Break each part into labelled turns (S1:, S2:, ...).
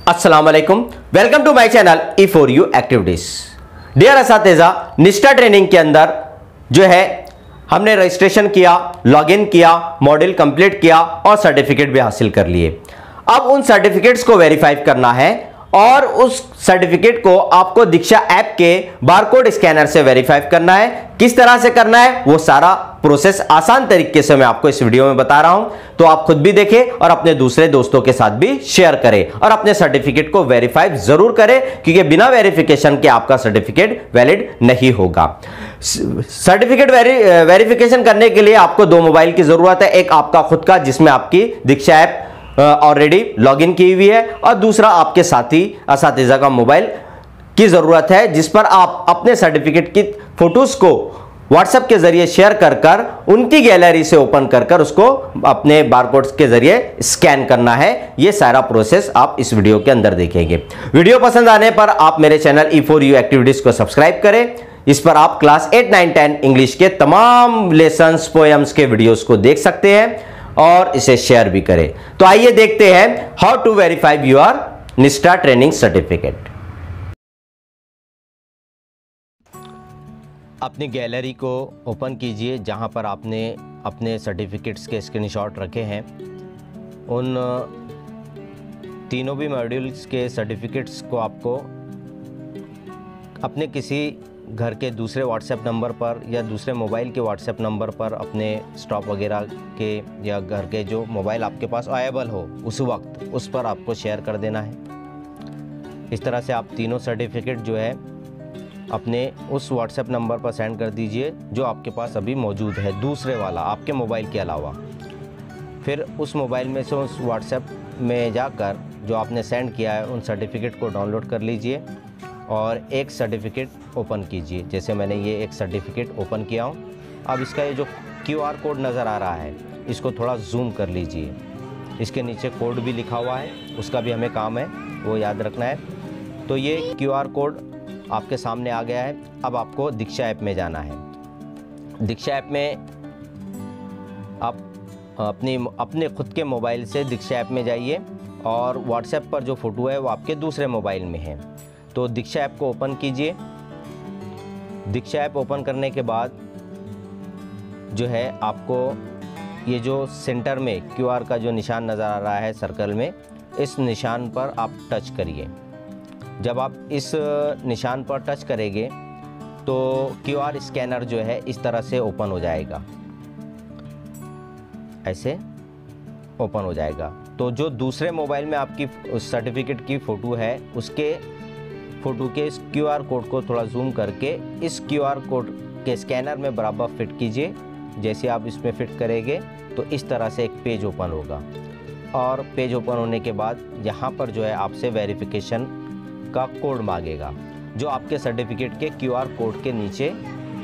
S1: अस्सलाम वालेकुम, welcome to my channel E4U activities. Dear असातिज़ा, निष्ठा ट्रेनिंग के अंदर जो है हमने रजिस्ट्रेशन किया, लॉगिन किया, मॉड्यूल कंप्लीट किया और सर्टिफिकेट भी हासिल कर लिए। अब उन सर्टिफिकेट्स को वेरीफाई करना है और उस सर्टिफिकेट को आपको दीक्षा ऐप के बारकोड स्कैनर से वेरीफाई करना है। किस तरह से करना है वो सारा प्रोसेस आसान तरीके से मैं आपको इस वीडियो में बता रहा हूं, तो आप खुद भी देखें और अपने दूसरे दोस्तों के साथ भी शेयर करें और अपने सर्टिफिकेट को वेरीफाई जरूर करें, क्योंकि बिना वेरिफिकेशन के आपका सर्टिफिकेट वैलिड नहीं होगा। सर्टिफिकेट वेरिफिकेशन करने के लिए आपको दो मोबाइल की जरूरत है, एक आपका खुद का जिसमें आपकी दीक्षा ऐप ऑलरेडी लॉगिन की हुई है और दूसरा आपके साथी असातिज़ा का मोबाइल की जरूरत है, जिस पर आप अपने सर्टिफिकेट की फोटोज को व्हाट्सएप के जरिए शेयर कर उनकी गैलरी से ओपन कर उसको अपने बारकोड्स के जरिए स्कैन करना है। यह सारा प्रोसेस आप इस वीडियो के अंदर देखेंगे। वीडियो पसंद आने पर आप मेरे चैनल E4U एक्टिविटीज को सब्सक्राइब करें। इस पर आप क्लास 8, 9, 10 इंग्लिश के तमाम लेसन्स, पोएम्स के वीडियोस को देख सकते हैं और इसे शेयर भी करें। तो आइए देखते हैं हाउ टू वेरीफाई योर निष्ठा ट्रेनिंग सर्टिफिकेट। अपनी गैलरी को ओपन कीजिए जहां पर आपने अपने सर्टिफिकेट्स के स्क्रीनशॉट रखे हैं। उन तीनों भी मॉड्यूल्स के सर्टिफिकेट्स को आपको अपने किसी घर के दूसरे व्हाट्सएप नंबर पर या दूसरे मोबाइल के व्हाट्सएप नंबर पर अपने स्टॉप वगैरह के या घर के जो मोबाइल आपके पास अवेलेबल हो उस वक्त उस पर आपको शेयर कर देना है। इस तरह से आप तीनों सर्टिफिकेट जो है अपने उस व्हाट्सएप नंबर पर सेंड कर दीजिए जो आपके पास अभी मौजूद है, दूसरे वाला आपके मोबाइल के अलावा। फिर उस मोबाइल में से उस व्हाट्सएप में जाकर जो आपने सेंड किया है उन सर्टिफिकेट को डाउनलोड कर लीजिए और एक सर्टिफिकेट ओपन कीजिए। जैसे मैंने ये एक सर्टिफिकेट ओपन किया हूँ। अब इसका ये जो QR कोड नज़र आ रहा है इसको थोड़ा जूम कर लीजिए। इसके नीचे कोड भी लिखा हुआ है, उसका भी हमें काम है वो याद रखना है। तो ये QR कोड आपके सामने आ गया है। अब आपको दीक्षा ऐप में जाना है। दीक्षा ऐप में आप अपने खुद के मोबाइल से दीक्षा ऐप में जाइए और व्हाट्सएप पर जो फ़ोटो है वो आपके दूसरे मोबाइल में है। तो दीक्षा ऐप को ओपन कीजिए। दीक्षा ऐप ओपन करने के बाद जो है आपको ये जो सेंटर में QR का जो निशान नज़र आ रहा है सर्कल में, इस निशान पर आप टच करिए। जब आप इस निशान पर टच करेंगे तो QR स्कैनर जो है इस तरह से ओपन हो जाएगा, ऐसे ओपन हो जाएगा। तो जो दूसरे मोबाइल में आपकी उस सर्टिफिकेट की फ़ोटो है उसके फ़ोटो के इस QR कोड को थोड़ा जूम करके इस QR कोड के स्कैनर में बराबर फिट कीजिए। जैसे आप इसमें फिट करेंगे तो इस तरह से एक पेज ओपन होगा और पेज ओपन होने के बाद यहाँ पर जो है आपसे वेरिफिकेशन का कोड मांगेगा, जो आपके सर्टिफिकेट के QR कोड के नीचे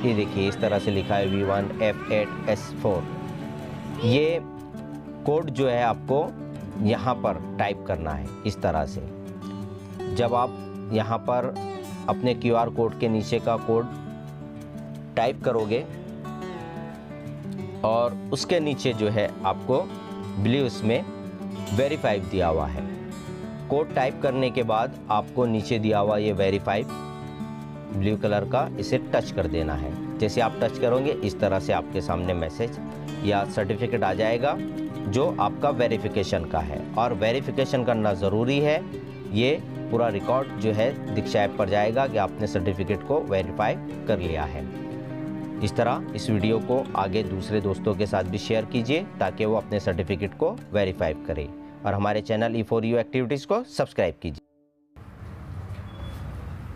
S1: ये देखिए इस तरह से लिखा है V1F8S4। ये कोड जो है आपको यहाँ पर टाइप करना है इस तरह से। जब आप यहाँ पर अपने QR कोड के नीचे का कोड टाइप करोगे और उसके नीचे जो है आपको ब्लू में वेरीफाई दिया हुआ है। कोड टाइप करने के बाद आपको नीचे दिया हुआ ये वेरीफाई ब्लू कलर का, इसे टच कर देना है। जैसे आप टच करोगे इस तरह से आपके सामने मैसेज या सर्टिफिकेट आ जाएगा जो आपका वेरिफिकेशन का है और वेरिफिकेशन करना ज़रूरी है। ये पूरा रिकॉर्ड जो है दीक्षा ऐप पर जाएगा कि आपने सर्टिफिकेट को वेरीफाई कर लिया है। इस तरह इस वीडियो को आगे दूसरे दोस्तों के साथ भी शेयर कीजिए ताकि वो अपने सर्टिफिकेट को वेरीफाई करें और हमारे चैनल E4U एक्टिविटीज़ को सब्सक्राइब कीजिए।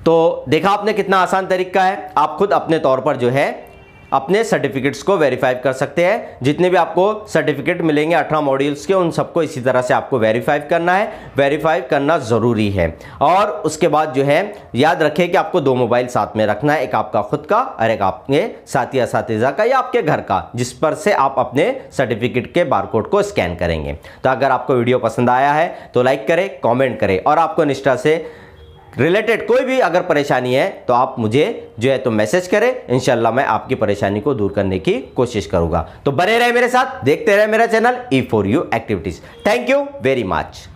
S1: तो देखा आपने कितना आसान तरीका है। आप खुद अपने तौर पर जो है अपने सर्टिफिकेट्स को वेरीफाई कर सकते हैं। जितने भी आपको सर्टिफिकेट मिलेंगे 18 मॉड्यूल्स के, उन सबको इसी तरह से आपको वेरीफाई करना है। वेरीफाई करना ज़रूरी है और उसके बाद जो है याद रखें कि आपको दो मोबाइल साथ में रखना है, एक आपका खुद का और एक आपके साथी असातिज़ा का या आपके घर का, जिस पर से आप अपने सर्टिफिकेट के बारकोड को स्कैन करेंगे। तो अगर आपको वीडियो पसंद आया है तो लाइक करें, कॉमेंट करें और आपको निष्ठा से रिलेटेड कोई भी अगर परेशानी है तो आप मुझे जो है तो मैसेज करें। इंशाल्लाह मैं आपकी परेशानी को दूर करने की कोशिश करूंगा। तो बने रहे मेरे साथ, देखते रहे मेरा channel E4U activities. Thank you very much.